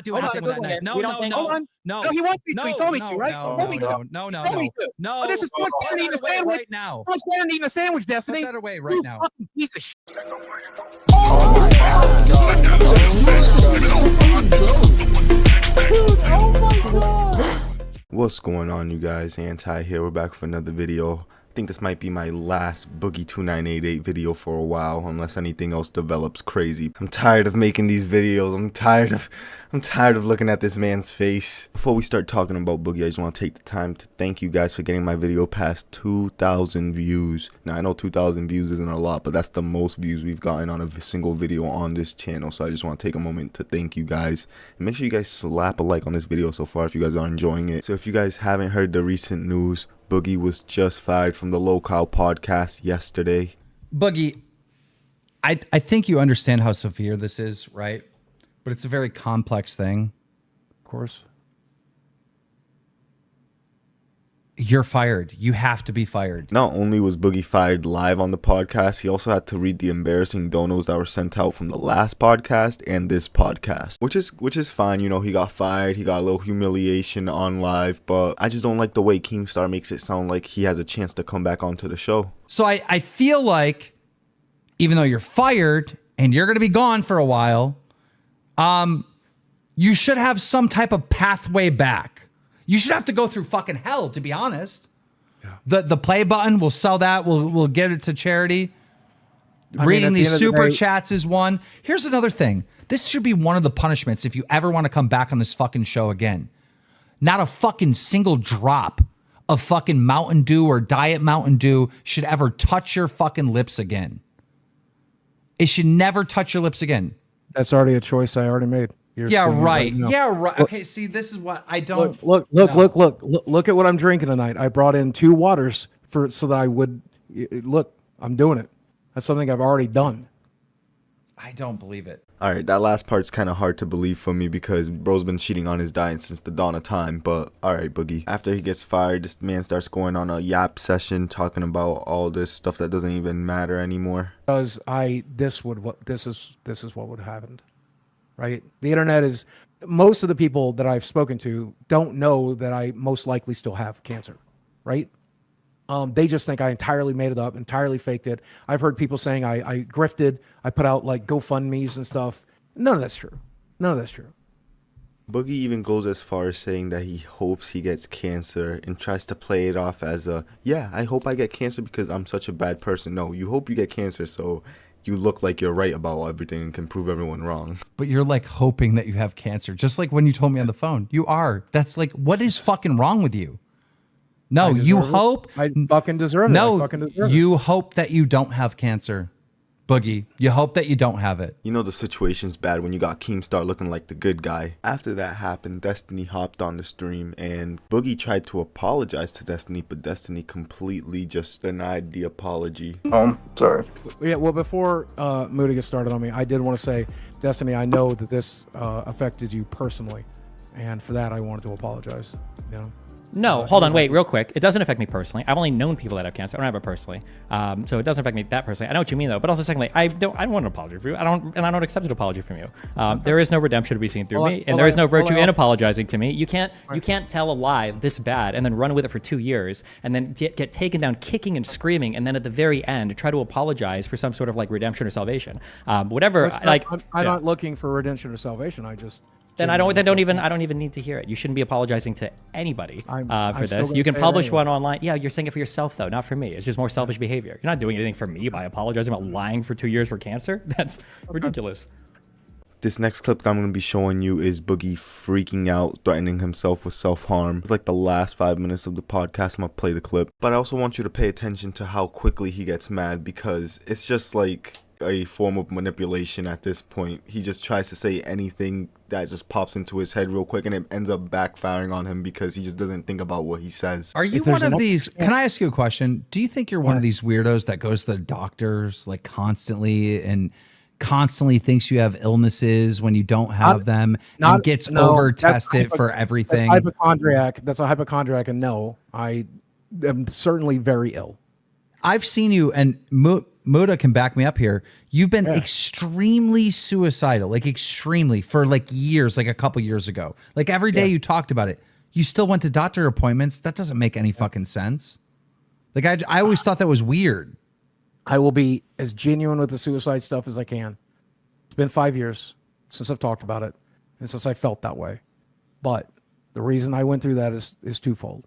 do anything with that knife. No, no. No, he wants me to. He told me to, right? No. This is someone's standing eating a sandwich right now. Someone's standing eating a sandwich, Destiny. Put that away right now. Fucking piece of shit. Oh my god. What's going on, you guys? Anti here. We're back for another video. I think this might be my last Boogie2988 video for a while, unless anything else develops crazy. I'm tired of making these videos. I'm tired of looking at this man's face. Before we start talking about Boogie, I just want to take the time to thank you guys for getting my video past 2,000 views. Now, I know 2,000 views isn't a lot, but that's the most views we've gotten on a single video on this channel. So I just want to take a moment to thank you guys. And make sure you guys slap a like on this video so far if you guys are enjoying it. So if you guys haven't heard the recent news, Boogie was just fired from the Lolcow podcast yesterday. Boogie, I think you understand how severe this is, right? But it's a very complex thing. Of course. You're fired. You have to be fired. Not only was Boogie fired live on the podcast, he also had to read the embarrassing donos that were sent out from the last podcast and this podcast, which is fine. You know, he got fired. He got a little humiliation on live, but I just don't like the way Keemstar makes it sound like he has a chance to come back onto the show. So I feel like even though you're fired and you're going to be gone for a while, you should have some type of pathway back. You should have to go through fucking hell, to be honest. Yeah. The play button, we'll sell that. We'll give it to charity. Reading these super chats is one. Here's another thing. This should be one of the punishments if you ever want to come back on this fucking show again. Not a fucking single drop of fucking Mountain Dew or Diet Mountain Dew should ever touch your fucking lips again. It should never touch your lips again. That's already a choice I already made. Yeah, right. Yeah, right. Okay, see, this is what I don't... Look at what I'm drinking tonight. I brought in 2 waters so that I would... Look, I'm doing it. That's something I've already done. I don't believe it. All right, that last part's kind of hard to believe for me because bro's been cheating on his diet since the dawn of time. But all right, Boogie. After he gets fired, this man starts going on a yap session talking about all this stuff that doesn't even matter anymore. Because this is what would have happened. Right? The internet is, most of the people that I've spoken to don't know that I most likely still have cancer, right? They just think I entirely made it up, entirely faked it. I've heard people saying I grifted, I put out like GoFundMes and stuff. None of that's true. None of that's true. Boogie even goes as far as saying that he hopes he gets cancer and tries to play it off as yeah, I hope I get cancer because I'm such a bad person. No, you hope you get cancer so you look like you're right about everything and can prove everyone wrong. But you're like hoping that you have cancer. Just like when you told me on the phone. You are. That's like, what is fucking wrong with you? No, you hope. I fucking deserve it. No, you hope that you don't have cancer. Boogie, you hope that you don't have it. You know the situation's bad when you got Keemstar looking like the good guy. After that happened, Destiny hopped on the stream and Boogie tried to apologize to Destiny, but Destiny completely just denied the apology. Sorry. Yeah, well, before Moody gets started on me, I did want to say, Destiny, I know that this affected you personally, and for that I wanted to apologize. You know? No, hold on, wait, real quick. It doesn't affect me personally. I've only known people that have cancer. I don't have it personally, so it doesn't affect me that personally. I know what you mean though. But also, secondly, I don't want an apology from you. I don't accept an apology from you. There is no redemption to be seen through me, and there is no virtue in apologizing to me. You can't tell a lie this bad and then run with it for 2 years and then get taken down kicking and screaming, and then at the very end try to apologize for some sort of like redemption or salvation. Whatever. I'm not looking for redemption or salvation. I just. Then I don't even need to hear it. You shouldn't be apologizing to anybody for this. You can publish one online. Yeah, you're saying it for yourself though, not for me. It's just more selfish behavior. You're not doing anything for me by apologizing about lying for 2 years for cancer. That's ridiculous. This next clip that I'm going to be showing you is Boogie freaking out, threatening himself with self-harm. It's like the last 5 minutes of the podcast. I'm going to play the clip. But I also want you to pay attention to how quickly he gets mad because it's just like a form of manipulation at this point. He just tries to say anything that just pops into his head real quick and it ends up backfiring on him because he just doesn't think about what he says. Are you one of these, can I ask you a question? Do you think you're one of these weirdos that goes to the doctors like constantly and constantly thinks you have illnesses when you don't have them and gets over tested for everything? That's a hypochondriac, and no, I am certainly very ill. I've seen you, and Muda can back me up here. You've been extremely suicidal, like extremely for like years, like a couple years ago. Like every day you talked about it. You still went to doctor appointments. That doesn't make any fucking sense. Like I always thought that was weird. I will be as genuine with the suicide stuff as I can. It's been 5 years since I've talked about it and since I felt that way. But the reason I went through that is twofold.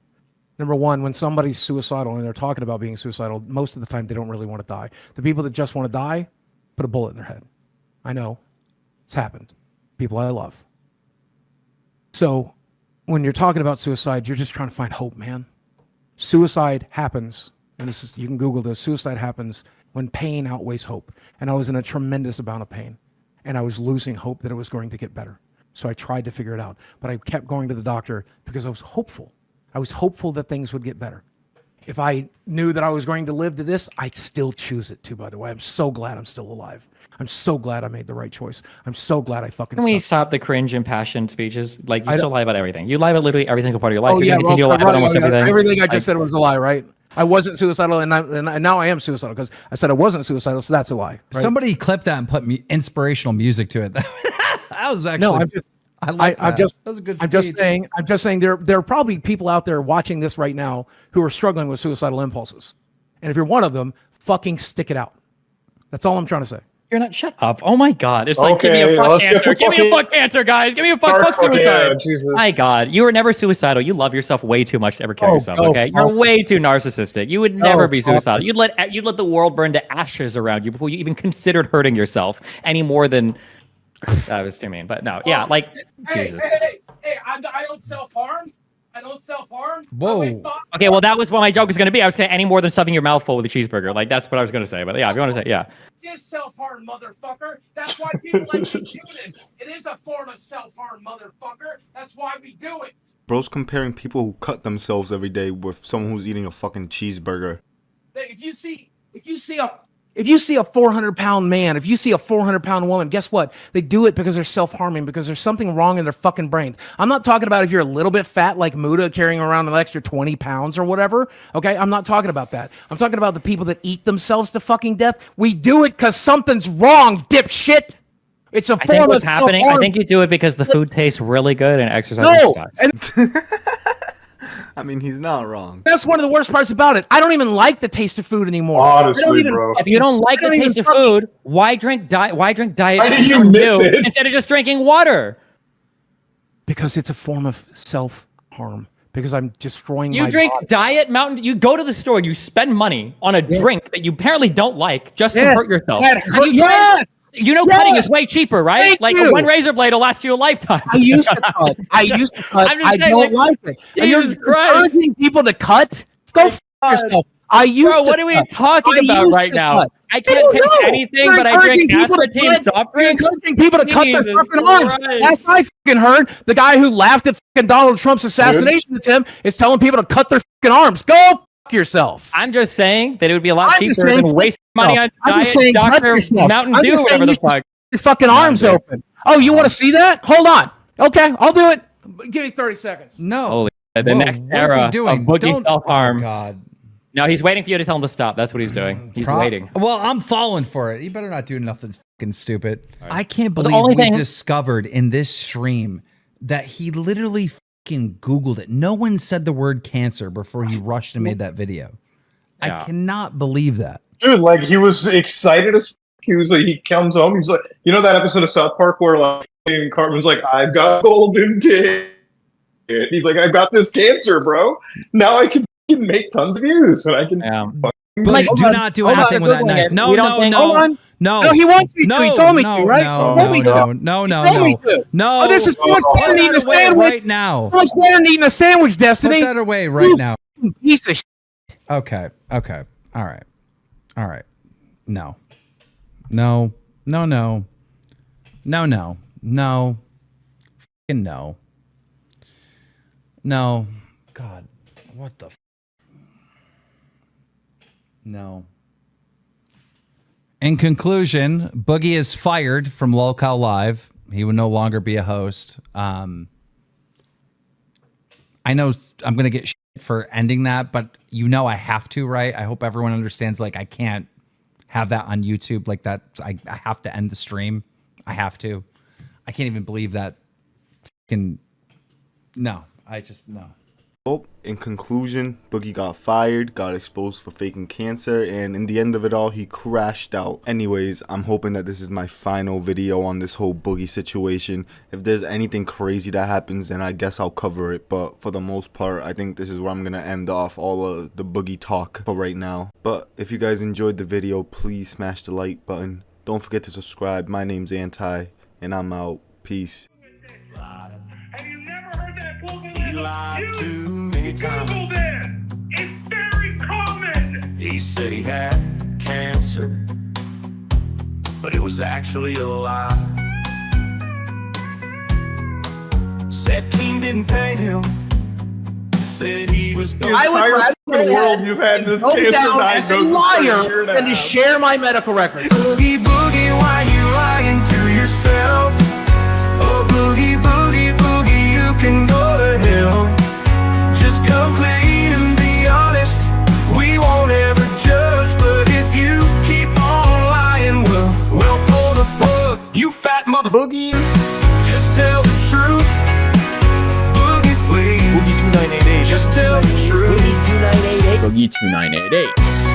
Number one, when somebody's suicidal and they're talking about being suicidal, most of the time they don't really want to die. The people that just want to die, put a bullet in their head. I know. It's happened. People I love. So when you're talking about suicide, you're just trying to find hope, man. Suicide happens, and this is, you can Google this, suicide happens when pain outweighs hope. And I was in a tremendous amount of pain, and I was losing hope that it was going to get better. So I tried to figure it out, but I kept going to the doctor because I was hopeful. I was hopeful that things would get better. If I knew that I was going to live to this, I'd still choose it too, by the way. I'm so glad I'm still alive. I'm so glad I made the right choice. I'm so glad I fucking Can we stopped. stop the cringe impassioned speeches? Like, you still lie about everything. You lie about literally every single part of your life. Oh, You're yeah, going to continue to lie about almost everything. everything I just said was a lie, right? I wasn't suicidal, and now I am suicidal because I said I wasn't suicidal, so that's a lie. Right? Somebody clipped that and put inspirational music to it. That was actually... No, I'm just... I like that. that was a good I'm just saying there are probably people out there watching this right now who are struggling with suicidal impulses. And if you're one of them, fucking stick it out. That's all I'm trying to say. You're not... Shut up. Oh, my God. It's like, Okay, give me a fuck let's get cancer. the Give me a fuck cancer, guys. Give me a fuck suicide. Jesus. My God. You were never suicidal. You love yourself way too much to ever kill yourself, okay? You're way too narcissistic. You would never be suicidal. You'd let the world burn to ashes around you before you even considered hurting yourself any more than... That was too mean, but no, yeah, like, Jesus. Hey, I don't self-harm. I don't self-harm. Whoa. Okay, well, that was what my joke was going to be. I was saying any more than stuffing your mouth full with a cheeseburger. Like, that's what I was going to say. But yeah, if you want to say, yeah. It is self-harm, motherfucker. That's why people like to do this. It is a form of self-harm, motherfucker. That's why we do it. Bro's comparing people who cut themselves every day with someone who's eating a fucking cheeseburger. If you see a 400-pound man, if you see a 400-pound woman, guess what? They do it because they're self-harming, because there's something wrong in their fucking brains. I'm not talking about if you're a little bit fat like Muda carrying around an extra 20 pounds or whatever. Okay, I'm not talking about that. I'm talking about the people that eat themselves to fucking death. We do it because something's wrong, dipshit. It's a form of I think what's happening, I think you do it because the food tastes really good and exercise sucks. And I mean, he's not wrong. that's one of the worst parts about it. I don't even like the taste of food anymore. Honestly, bro. If you don't like the taste of food, why drink diet Why did you Mountain miss Dew it? instead of just drinking water? Because it's a form of self-harm. Because I'm destroying You my drink body. Diet Mountain. You go to the store. You spend money on a drink that you apparently don't like just to hurt yourself. That And hurt- you try- yes! You know, Yes! cutting is way cheaper, right? Thank Like you. one razor blade will last you a lifetime. I used to cut. I used to cut. I'm just I saying, don't like it. And you're Jesus Christ. encouraging people to cut? Go f yourself. I used Bro, to what are we cut. talking I about used right to now? cut. I I can't don't taste know. anything, You're but I drink encouraging people to aspartame cut. soft You're drinks. encouraging people to cut their Jesus fucking arms. Christ. Last I fucking heard, the guy who laughed at fucking Donald Trump's assassination attempt is telling people to cut their fucking arms. Go f yourself. I'm just saying that it would be a lot I'm just cheaper saying than cut wasting money on yourself. I'm just Diet saying cut Dr. yourself. Mountain I'm Dew, just saying whatever the you should fuck. your fucking arms dude. open. Oh, you want to see that? Hold on. Okay, I'll do it. Give me 30 seconds. No. Holy shit, the Whoa, next what is he era of doing? Boogie Don't- Selfharm. Oh, God. No, he's waiting for you to tell him to stop. That's what he's doing. He's waiting. Well, I'm falling for it. You better not do nothing fucking stupid. I can't the believe only we thing- discovered in this stream that he literally fucking Googled it. No one said the word cancer before he rushed and made that video. Yeah. I cannot believe that. Dude, like, he was excited as f. He was like, he comes home, he's like, you know that episode of South Park where, like, Cartman's like, I've got golden dick. He's like, I've got this cancer, bro. Now I can make tons of views, and I can Yeah. Please hold do on, not do hold on, anything with that Googling knife. it. No, We don't no, think- no. Hold on. No. No, he wants me to. No, He told me no, to, right? No, He told me no, to. no, no, He told me no. to. No. Oh, this is so much better than eating a Put that away sandwich. right now. So much better than eating a sandwich, Destiny. Put that away right You now. Piece of shit. Okay. Okay. All right. All right. No. No. No. No. No. No. No. Fucking no. No. God. What the? No. In conclusion, Boogie is fired from Lolcow Live. He will no longer be a host. I know I'm going to get shit for ending that, but you know I have to, right? I hope everyone understands, like, I can't have that on YouTube like that. I have to end the stream. I have to. I can't even believe that. No, no. Oh, in conclusion, Boogie got fired, got exposed for faking cancer, and in the end of it all, he crashed out. Anyways, I'm hoping that this is my final video on this whole Boogie situation. If there's anything crazy that happens, then I guess I'll cover it. But for the most part, I think this is where I'm going to end off all of the Boogie talk for right now. But if you guys enjoyed the video, please smash the like button. Don't forget to subscribe. My name's Anti, and I'm out. Peace. Have you never heard that Boogie? He lied too many times. Googled it. It's very common. He said he had cancer, but it was actually a lie. Said King didn't pay him. Said he was. I would rather in the world you've had this go cancer down as a diagnosis for a year liar and a than to half. share my medical records. Boogie, boogie, why you lying to yourself? Oh, boogie, boogie, boogie, you can go to hell. Just come clean and be honest. We won't ever judge, but if you keep on lying, we'll pull the plug. You fat mother boogie. Just tell the truth. Boogie, please. Boogie2988. Just tell the truth. Boogie2988. Boogie2988.